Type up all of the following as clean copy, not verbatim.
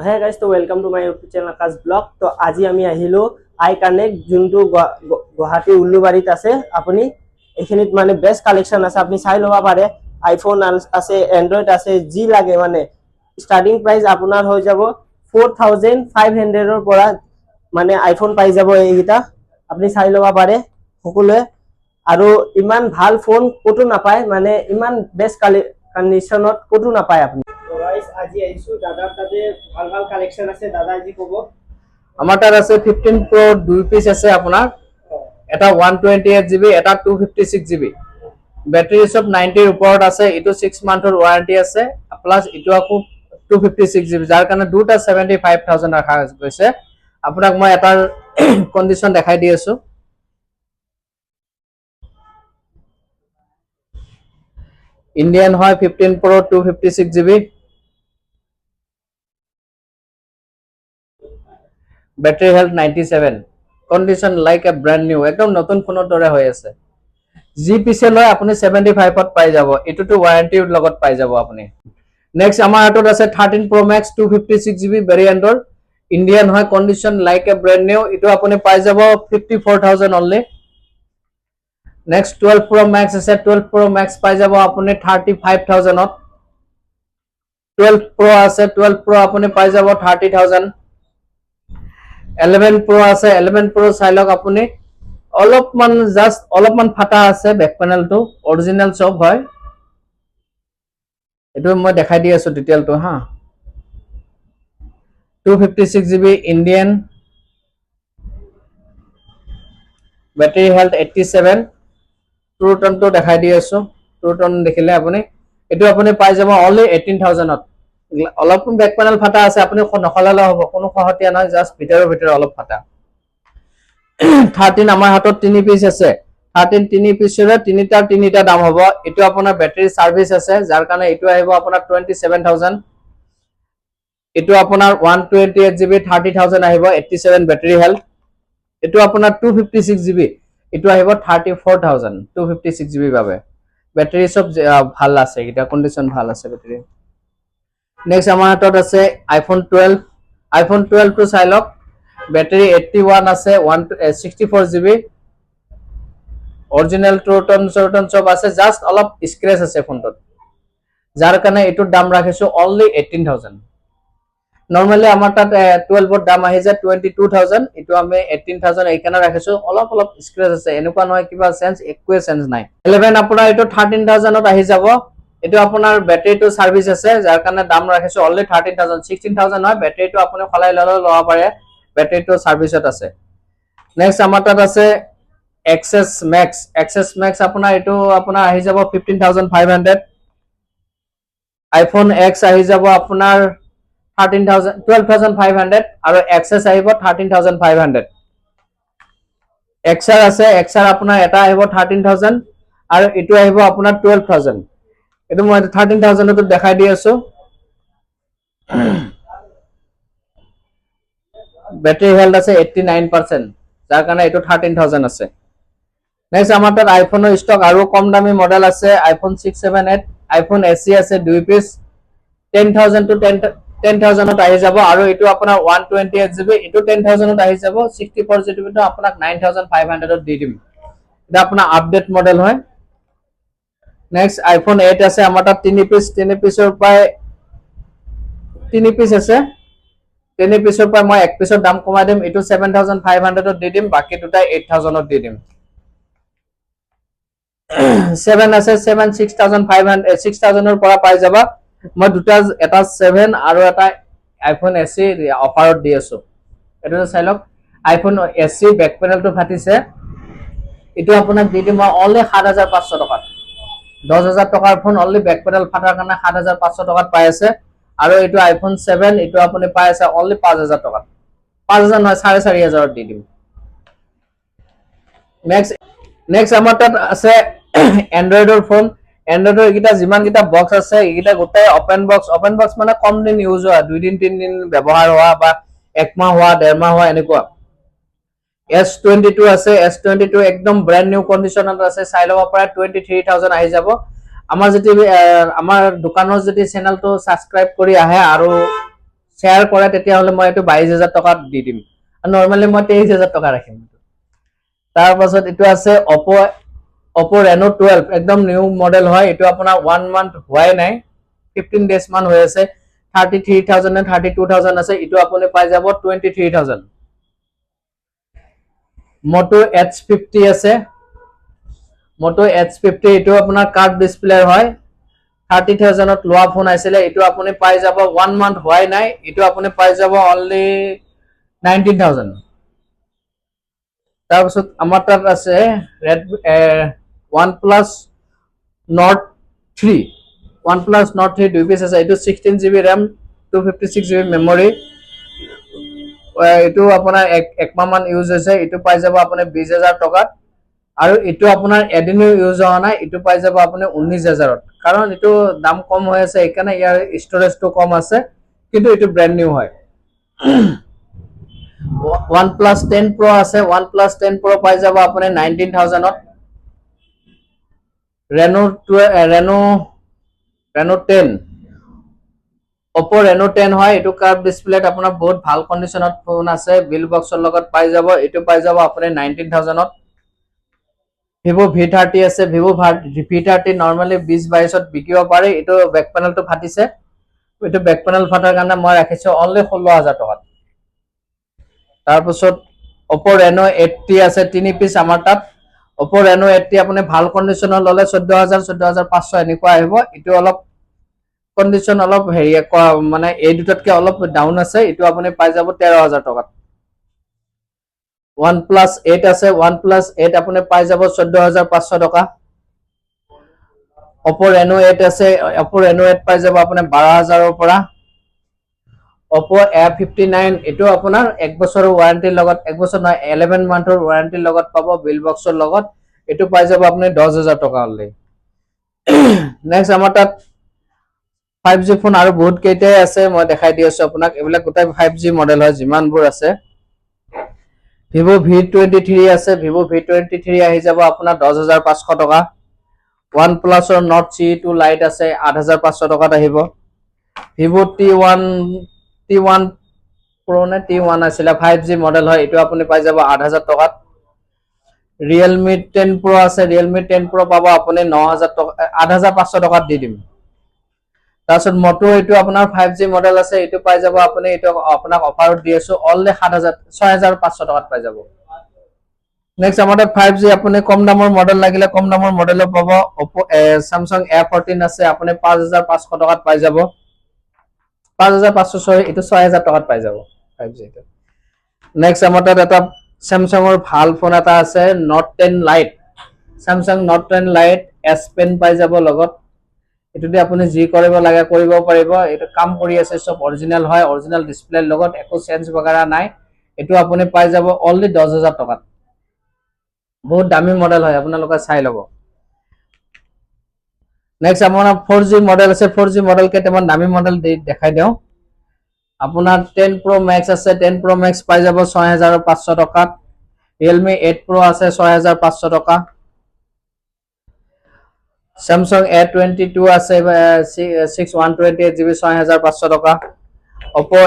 Hey guys, so welcome to my YouTube channel Akash Vlog. তো আজি আমি আহিলো আই কানেক্ট যোনটো গুৱাহাটী উল্লুবাৰীত আছে। আপুনি এখিনিত মানে বেস্ট কালেকশন আছে, আপুনি চাই লবা পাৰে। আইফোন আছে, এন্ড্ৰইড আছে, যি লাগে মানে ষ্টাৰ্টিং প্ৰাইস আপোনাৰ হৈ যাব 4500 ৰ পৰা মানে আইফোন পাই যাব। এইটা আপুনি চাই লবা পাৰে সকলোৱে, আৰু ইমান ভাল ফোন কতো নাপায়, মানে ইমান বেস্ট কন্ডিশনত কতো নাপায় আপুনি। আজি আইছো দাদাৰ তাতে ভাল ভাল কালেকশন আছে। দাদা আজি কব আমার তার আছে 15 Pro দুই পিস আছে আপনার, এটা 128GB, এটা 256GB। ব্যাটারি সব 90 এর উপর আছে, এটো 6 মান্থৰ ওয়াৰেন্টি আছে, প্লাস এটো আকো 256GB, যাৰ কাৰণে দুটা 75000 ৰাখা গৈছে। আপোনাক মই এটাৰ কন্ডিশন দেখাই দি আছো। ইন্ডিয়ান হয় 15 Pro 256GB, battery health 97, condition like a brand new, একদম নতুন ফোনৰ দৰে হৈ আছে। জি পিছে লয় আপুনি 75 ত পাই যাব, এটোটো ওয়াৰেন্টিৰ লগত পাই যাব আপুনি। নেক্সট আমাৰ হাতত আছে 13 Pro Max 256GB ভেৰিয়েন্টৰ, ইন্ডিয়ান হয়, কন্ডিশন লাইক এ ব্র্যান্ড নিউ, এটো আপুনি পাই যাব 54000 অনলি। নেক্সট 12 Pro Max আছে, 12 Pro Max পাই যাব আপুনি 35000 ত। 12 Pro আছে, 12 Pro আপুনি পাই যাব 30000। 11 Pro আছে, 11 Pro চাই লওক আপুনি, অলপমান জাস্ট অলপমান ফাটা আছে, ব্যাক প্যানেলটো অৰিজিনাল সব হয়। এটো মই দেখাই দি আছো ডিটেইলটো হা। 256GB Indian, battery health 87, true টোনটো দেখাই দি আছো। ট্ৰু টোন দেখিলে আপুনি এটো আপুনি পাই যাব অনলি 18000 ত। অলপ ব্যাক প্যানেল ফাটা আছে, আপুনি নখলালে হ'ব, কোনো খহতিয়া নহয়, জাস্ট ভিতৰৰ অলপ ফাটা। 13 আমাৰ হাতত 3 পিস আছে, 13 3 পিসৰে তিনিটা দাম হ'ব। এটো আপোনাৰ ব্যাটাৰি সাৰ্ভিস আছে, যাৰ কাৰণে এটো আহিব আপোনাৰ 27000। এটো আপোনাৰ 128GB 30000 আহিব, 87 ব্যাটাৰি হেলথ। এটো আপোনাৰ 256GB, এটো আহিব 34000 256GB বাবে। ব্যাটাৰি সব ভাল আছে, এটা কন্ডিশন ভাল আছে ব্যাটাৰি। নেক্সট আমাৰ হাতত আছে আইফোন 12, আইফোন 12 টো চাই লওক, ব্যাটাৰি 81 আছে, 164GB, অৰিজিনাল ট্ৰুটন সব আছে, জাস্ট অলপ স্ক্ৰ্যাচ আছে ফোনটোত, যাৰ কাৰণে এটোৰ দাম ৰাখিছো অনলি 18000। নৰমালি আমাৰ তাত 12 ৰ দাম আহি যায় 22000, এটো আমি 18000 এইখানে ৰাখিছো। অলপ স্ক্ৰ্যাচ আছে, এনেকুৱা নহয় কিবা সেন্স, একোৱে সেন্স নাই। 11 আপোনাৰ এটো 13000 ত আহি যাব। এটো আপোনাৰ ব্যাটাৰিটো সাৰ্ভিস আছে, যাৰ কাৰণে দাম ৰাখিছো অনলি 13000, 16000 হয়। ব্যাটাৰিটো আপুনি খলাই লব পাৰে, ব্যাটাৰিটো সাৰ্ভিসত আছে। নেক্সট আমাৰ তাত আছে XS Max, XS Max আপোনাৰ এটো আপোনাৰ আহি যাব 15500। আইফোন X আহি যাব আপোনাৰ 12500, আৰু XS আহিব 13500। XR আছে, XR আপোনাৰ এটা আহিব 13000, আৰু এটো আহিব আপোনাৰ 12000। এটো মই 13000 ত দেখাই দি আছো। ব্যাটাৰি হেলথ আছে 89%, যাৰ কাৰণে এটো 13000 আছে। নেক্সট আমাৰ তাত আইফোনৰ ষ্টক আৰু কম দামি মডেল আছে, আইফোন 6, 7, 8, আইফোন SE আছে 2 পিস, 10000 to 10000 ত আহি যাব। আৰু এটো আপোনাৰ 128GB, এটো 10000 ত আহি যাব। 64GB টো আপোনাক 9500 ত দি দিম, এটা আপোনাৰ আপডেট মডেল হয়। নেক্সট আইফোন 8 আছে আমাৰ তাত 3 পিস, 3 পিসৰ পৰাই 3 পিস আছে। 3 পিসৰ পৰা মই 1 পিসৰ দাম কমাই দিম, এটো 7500 ত দি দিম, বাকি দুটা 8000 ত দি দিম। 7 আছে, 7 6000 ৰ পৰা পাই যাবা। মই দুটা, এটা 7 আৰু এটা আইফোন SE অফাৰত দি আছো। এটো চাই লওক, আইফোন SE ব্যাক প্যানেলটো ফাটিছে, এটো আপোনাক দি দিম মই অনলি 7500 টকাত। 10000 টকাৰ ফোন অনলি ব্যাক প্যানেল ফাটাৰ কাৰণে 7500 টকাত পাই আছে। আৰু এটো আইফোন 7, এটো আপুনি পাই আছে অনলি 5000 টকাত। 5000 নহয়, 4500 ত দি দিম। নেক্সট আমাৰ তাত আছে এন্ড্ৰইডৰ ফোন। এন্ড্ৰইডৰ এইকেইটা যিমান কেইটা বক্স আছে, এইকেইটা গোটেই ওপেন বক্স মানে কম দিন ইউজ হোৱা, 2 দিন 3 দিন ব্যৱহাৰ হোৱা, বা 1 মাহ হোৱা, 1.5 মাহ হোৱা, এনেকুৱা। S22 আছে, S22 একদম ব্ৰ্যান্ড নিউ কন্ডিশনত আছে, চাই লব পাৰে 23000 আহি যাব। আমাৰ যদি আমাৰ দোকানৰ যদি চেনেলটো সাবস্ক্ৰাইব কৰি আহে আৰু শ্বেয়াৰ কৰে তেতিয়াহ'লে মই এইটো 22,000 টকাত দি দিম আৰু নৰ্মেলি মই 23,000 টকা ৰাখিম। তাৰ পাছত এইটো আছে Oppo Reno 12 একদম নিউ মডেল হয়, এইটো আপোনাৰ 1 মান্থ হোৱাই নাই, 15 ডেজ মান হৈ আছে, 33,000 নে 32,000 আছে, এইটো আপুনি পাই যাব 23,000। Moto H50 আছে, Moto H50 এইটো আপোনাৰ কাৰ্ভ ডিসপ্লেৰ হয়, 30,000ত লোৱা ফোন আছিলে, এইটো আপুনি পাই যাব 1 মান্থ হোৱাই নাই, এইটো আপুনি পাই যাব অনলি 19,000। তাৰপিছত আমাৰ তাত আছে OnePlus Nord 3, OnePlus Nord 3 দুই পিস আছে, এইটো 16GB RAM 256GB মেমৰি, এইটো আপোনাৰ এক মাহ মান ইউজ হৈছে, এইটো পাই যাব আপুনি 20,000 টকাত, আৰু এইটো আপোনাৰ এদিনো ইউজ হোৱা নাই, এইটো পাই যাব আপুনি 19,000ত, কাৰণ এইটো দাম কম হৈ আছে সেইকাৰণে ইয়াৰ ষ্টৰেজটো কম আছে, কিন্তু এইটো ব্ৰ্যান্ড নিউ হয়। OnePlus 10 Pro আছে, OnePlus 10 Pro পাই যাব আপুনি 19,000ত। Reno 10, Oppo Reno 10 হয়, এইটো কাৰ্ভ ডিসপ্লেত আপোনাৰ বহুত ভাল কন্ডিশনত ফোন আছে, বিল বক্সৰ লগত পাই যাব, এইটো পাই যাব আপুনি 19,000ত। Vivo V30 আছে, Vivo V30 নৰ্মালি 20-22ত বিকিব পাৰে, এইটো বেক পেনেলটো ফাটিছে, এইটো বেক পেনেল ফাটাৰ কাৰণে মই ৰাখিছো অনলি 16,000 টকাত। তাৰপিছত Oppo Reno 80 আছে, 3 পিস আমাৰ তাত, Oppo Reno 80 আপুনি ভাল কন্ডিশনৰ ললে 14,000 14,500 এনেকুৱা আহিব, এইটো অলপ কন্ডিশন অলপ হেৰি মানে এই দুটাতকে অলপ ডাউন আছে, এইটো আপুনি পাই যাব 13,000 টকাত। OnePlus 8 আছে, OnePlus 8 আপুনি পাই যাব 14,500 টকা। Oppo Reno 8 আছে, Oppo Reno 8 পাই যাব আপুনি 12,000ৰ পৰা। Oppo A59 এইটো আপোনাৰ 1 বছৰৰ ওয়াৰেন্টিৰ লগত, 1 বছৰ নহয় 11 মান্থৰ ওয়াৰেন্টিৰ লগত পাব, বিল বক্সৰ লগত, এইটো পাই যাব আপুনি 10,000 টকা অনলি। নেক্সট আমাৰ তাত 5G ফোন আৰু বহুত কেইটাই আছে, মই দেখাই দি আছো আপোনাক, এইবিলাক গোটাই 5G মডেল হয় যিমানবোৰ আছে। Vivo V23 আছে, Vivo V23 আহি যাব আপোনাৰ 10,500 টকা। OnePlus Nord CE2 Lite আছে, 8,500 টকাত আহিব। Vivo T1 Pro নে T1 আছিলে, 5G মডেল হয়, এইটো আপুনি পাই যাব 8,000 টকাত। Realme 10 Pro আছে, Realme 10 Pro পাব আপুনি 9,000 টকা, 8,500 টকাত দি দিম। তাৰপিছত Moto এইটো আপোনাৰ 5G মডেল আছে, এইটো পাই যাব আপুনি, এইটো আপোনাক অফাৰত দি আছো অনলি 6,500 টকাত পাই যাব। নেক্সট আমাৰ তাত 5G আপুনি কম দামৰ মডেল লাগিলে কম দামৰ মডেলো পাব, Samsung A14 আছে, আপুনি 5,500 টকাত পাই যাব, 5,500 সৰি এইটো 6,000 টকাত পাই যাব 5G টো। নেক্সট আমাৰ তাত এটা Samsungৰ ভাল ফোন এটা আছে, Note 10 Lite, Samsung Note 10 Lite S Pen পাই যাব লগত, এইটোতে আপুনি যি কৰিব লাগে কৰিব পাৰিব, এইটো কাম কৰি আছে, সব অৰিজিনাল হয়, অৰিজিনাল ডিসপ্লেৰ লগত, একো চেঞ্জ বগেৰা নাই, এইটো আপুনি পাই যাব অনলি 10,000 টকাত, বহুত দামী মডেল হয়, আপোনালোকে চাই ল'ব। নেক্সট আপোনাৰ 4G মডেল আছে, 4G মডেল কেইটামান দামী মডেল দেখাই দিওঁ। আপোনাৰ 10 Pro Max আছে, 10 Pro Max পাই যাব 6,500 টকাত। Realme 8 Pro আছে 6,500 টকা। Samsung A22 আছে 128GB 6,500 টকা। Oppo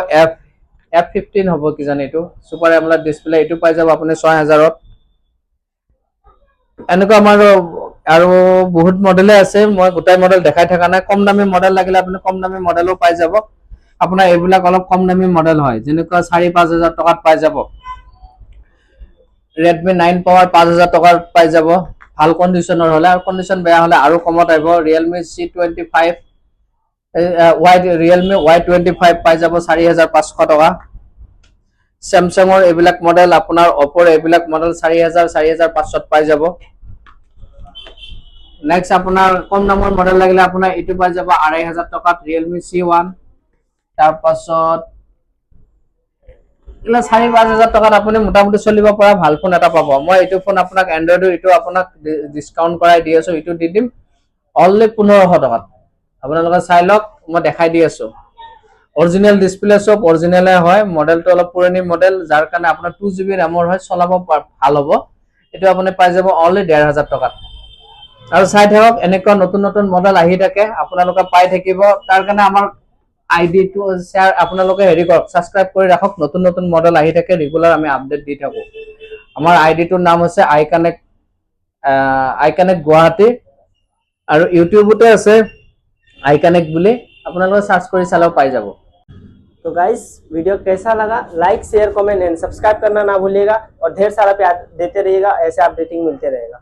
F15 হ'ব কিজানি, এইটো সুপাৰ এমোলেড ডিসপ্লে, এইটো পাই যাব আপুনি 6,000ত। এনেকুৱা আমাৰ আৰু বহুত মডেলে আছে, মই গোটাই মডেল দেখাই থকা নাই, কম দামী মডেল লাগিলে আপুনি কম দামী মডেলো পাই যাব। আপোনাৰ এইবিলাক অলপ কম দামী মডেল হয়, যেনেকুৱা 4-5,000 টকাত পাই যাব। Redmi 9 Power 5,000 টকাত পাই যাব, ভাল কন্ডিশনৰ হলে, আৰু কন্ডিশন বেয়া হলে আৰু কমত আহিব। Realme C25 Realme Y25 পাই যাব 4,500 টকা। Samsungৰ এইবিলাক মডেল, আপোনাৰ Oppoৰ এইবিলাক মডেল 4,000 4,500 পাই যাব। নেক্সট আপোনাৰ কম দামৰ মডেল লাগিলে আপোনাৰ এইটো পাই যাব 2,500 টকাত, Realme C1। তাৰপাছত 4-5,000 টকাত আপুনি মোটামুটি চলিব পৰা ভাল ফোন এটা পাব। মই এইটো ফোন আপোনাক এন্ড্ৰইডৰ এইটো আপোনাক ডিসকাউন্ট কৰাই দি আছো, এইটো দি দিম অনলি 1,500 টকাত। আপোনালোকে চাই লওক, মই দেখাই দি আছো। অৰিজিনাল ডিসপ্লে সব অৰিজিনালে হয়, মডেলটো অলপ পুৰণি মডেল, যাৰ কাৰণে আপোনাৰ 2GB ৰেমৰ হয়, চলাব ভাল হ'ব। এইটো আপুনি পাই যাব অনলি 1,500 টকাত। আৰু চাই থাকক, এনেকুৱা নতুন নতুন মডেল আহি থাকে, আপোনালোকে পাই থাকিব। তাৰ কাৰণে আমাৰ আইডিটো শ্বেয়াৰ আপোনালোকে হেৰি কৰক, সাবস্ক্ৰাইব কৰি ৰাখক, নতুন নতুন মডেল আহি থাকে, ৰেগুলাৰ আমি আপডেট দি থাকো। আমাৰ আইডিটোৰ নাম হৈছে আইকানেক্ট গুৱাহাটী, আৰু ইউটিউবতে আছে আইকানেক্ট বুলি, আপোনালোকে সাৰ্চ কৰি চালেও পাই যাব। तो गाइस वीडियो कैसा लगा, like share comment and subscribe करना ना भूलिएगा और ढेर सारा प्यार देते रहिएगा, ऐसे अपडेटिंग मिलते रहेगा।